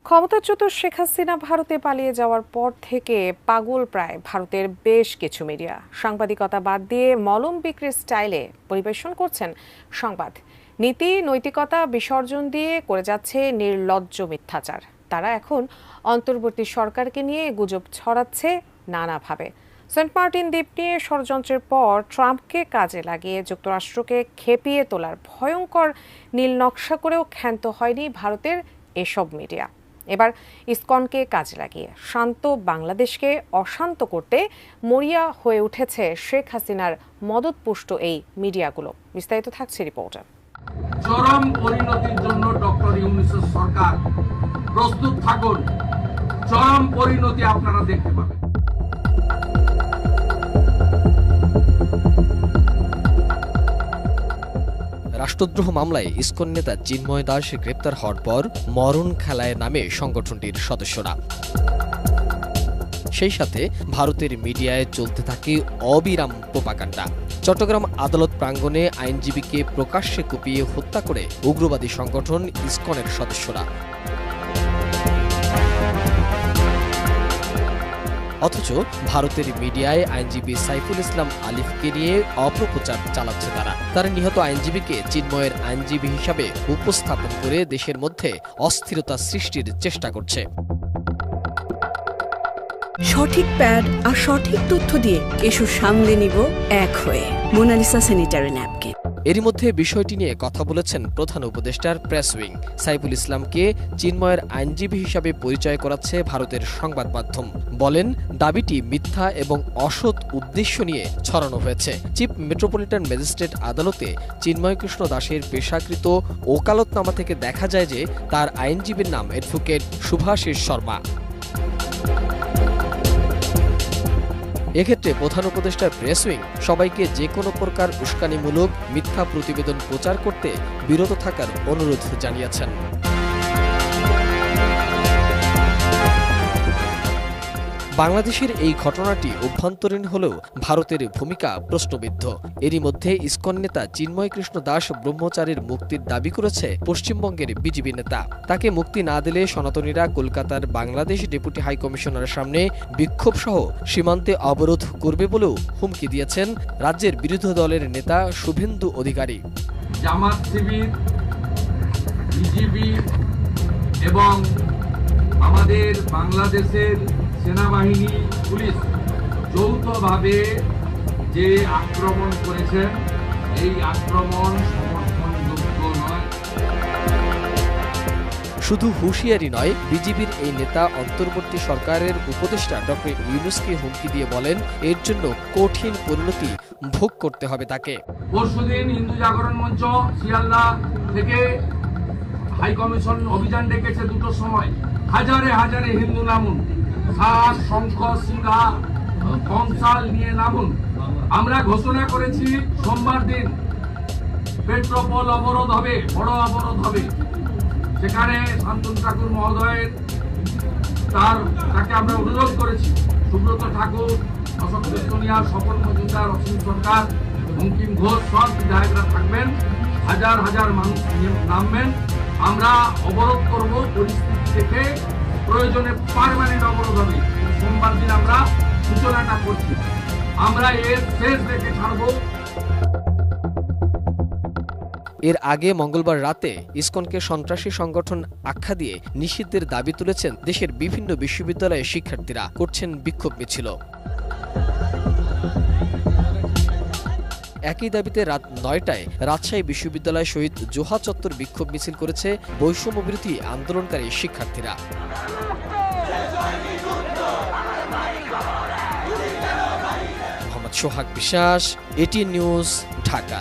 ক্ষমতাচ্যুত শেখ হাসিনা ভারতে পালিয়ে যাওয়ার পর থেকে পাগল প্রায় ভারতের বেশ কিছু মিডিয়া। সাংবাদিকতা বাদ দিয়ে মলম বিক্রির স্টাইলে পরিবেশন করছেন সংবাদ। নীতি নৈতিকতা বিসর্জন দিয়ে করে যাচ্ছে নির্লজ্জ মিথ্যাচার। তারা এখন অন্তর্বর্তী সরকারকে নিয়ে গুজব ছড়াচ্ছে নানাভাবে। সেন্ট মার্টিন দ্বীপ নিয়ে ষড়যন্ত্রের পর ট্রাম্পকে কাজে লাগিয়ে যুক্তরাষ্ট্রকে খেপিয়ে তোলার ভয়ঙ্কর নীল নকশা করেও ক্ষান্ত হয়নি ভারতের এসব মিডিয়া। এবার ইসকনকে কাজে লাগিয়ে শান্ত বাংলাদেশকে অশান্ত করতে মরিয়া হয়ে উঠেছে শেখ হাসিনার মদতপুষ্ট এই মিডিয়াগুলো। বিস্তারিত থাকছে রিপোর্টে। চরম পরিণতির জন্য ডক্টর ইউনূসের সরকার প্রস্তুত থাকুন। চরম পরিণতি আপনারা দেখতে পাবেন। রাষ্ট্রদ্রোহ মামলায় ইসকন নেতা চিন্ময় দাস গ্রেপ্তার হওয়ার পর মরণ খেলায় নামে সংগঠনটির সদস্যরা। সেই সাথে ভারতের মিডিয়ায় চলতে থাকে অবিরাম প্রোপাগান্ডা। চট্টগ্রাম আদালত প্রাঙ্গণে আইনজীবীকে প্রকাশ্যে কুপিয়ে হত্যা করে উগ্রবাদী সংগঠন ইসকনের সদস্যরা। অথচ ভারতের মিডিয়ায় আইনজীবী সাইফুল ইসলাম আলিফকে নিয়ে অপপ্রচার চালাচ্ছে তারা নিহত আইনজীবীকে চিন্ময়ের আইনজীবী হিসাবে উপস্থাপন করে দেশের মধ্যে অস্থিরতা সৃষ্টির চেষ্টা করছে। সঠিক প্যাড আর সঠিক তথ্য দিয়ে এসব সামলে নিব এক হয়ে। Monalisa sanitary napkin. এরই মধ্যে বিষয়টি নিয়ে কথা বলেছেন প্রধান উপদেষ্টার প্রেস উইং। সাইফুল ইসলামকে চিন্ময়ের আইনজীবী হিসাবে পরিচয় করাচ্ছে ভারতের সংবাদ মাধ্যম। বলেন, দাবিটি মিথ্যা এবং অসৎ উদ্দেশ্য নিয়ে ছড়ানো হয়েছে। চিফ মেট্রোপলিটন ম্যাজিস্ট্রেট আদালতে চিন্ময় কৃষ্ণ দাসের পেশাকৃত ওকালতনামা থেকে দেখা যায় যে তার আইনজীবীর নাম অ্যাডভোকেট শুভাশিস শর্মা। এক্ষেত্রে প্রধান উপদেষ্টার প্রেস উইং সবাইকে যে কোনো প্রকার উস্কানিমূলক মিথ্যা প্রতিবেদন প্রচার করতে বিরত থাকার অনুরোধ জানিয়েছেন। বাংলাদেশের এই ঘটনাটি অভ্যন্তরীণ হলেও ভারতের ভূমিকা প্রশ্নবিদ্ধ। এরই মধ্যে ইসকন নেতা চিন্ময় কৃষ্ণ দাস ব্রহ্মচারীর মুক্তির দাবি করেছে পশ্চিমবঙ্গের বিজেপি নেতা। তাকে মুক্তি না দিলে সনাতনীরা কলকাতার বাংলাদেশ ডেপুটি হাইকমিশনারের সামনে বিক্ষোভ সহ সীমান্তে অবরোধ করবে বলেও হুমকি দিয়েছেন রাজ্যের বিরোধী দলের নেতা শুভেন্দু অধিকারী। জামাত শিবির, বিজেপি এবং আমাদের বাংলাদেশের সেনাবাহিনী, পুলিশ যৌথভাবে যে আক্রমণ করেছেন, এই আক্রমণ সমর্থনযোগ্য নয়। শুধু হুঁশিয়ারি নয়, বিজেপির এই নেতা অন্তর্বর্তী সরকারের উপদেষ্টা ডক্টর ইউনূসকে হুমকি দিয়ে বলেন, এর জন্য কঠিন পরিণতি ভোগ করতে হবে তাকে। পরশুদিন হিন্দু জাগরণ মঞ্চ শিয়ালদা থেকে হাইকমিশন অভিযান ডেকেছে, দুটোর সময় হাজারে হাজারে হিন্দু নামুন, শাঁখ, শঙ্খ, সিংহা, কংসাল নিয়ে নামুন। আমরা ঘোষণা করেছি সোমবার দিন পেট্রোপোল অবরোধ হবে, বড় অবরোধ হবে। সেখানে শান্তনু ঠাকুর মহোদয়ের তাকে আমরা অনুরোধ করেছি, সুব্রত ঠাকুর, অশোক কৃষ্ণনিয়া, স্বপন মজুমদার, অসীম সরকার, বঙ্কিম ঘোষ সব বিধায়করা থাকবেন, হাজার হাজার মানুষ নামবেন। আমরা অবরোধ করব, পরিস্থিতি দেখে প্রয়োজনে পার্মানেন্ট অবরোধ হবে। সোমবার দিন আমরা সূচনাটা করছি, আমরা এর শেষ দেখে ছাড়ব। এর আগে মঙ্গলবার রাতে ইসকনকে সন্ত্রাসী সংগঠন আখ্যা দিয়ে নিষিদ্ধের দাবি তুলেছেন দেশের বিভিন্ন বিশ্ববিদ্যালয়ের শিক্ষার্থীরা, করছেন বিক্ষোভ মিছিল। একই দাবিতে রাত ৯টায় রাজশাহী বিশ্ববিদ্যালয় শহীদ জোহা চত্বর বিক্ষোভ মিছিল করেছে বৈষম্যবিরোধী আন্দোলনকারী শিক্ষার্থীরা। মোহাম্মদ সোহাগ বিশ্বাস, এটিএন নিউজ, ঢাকা।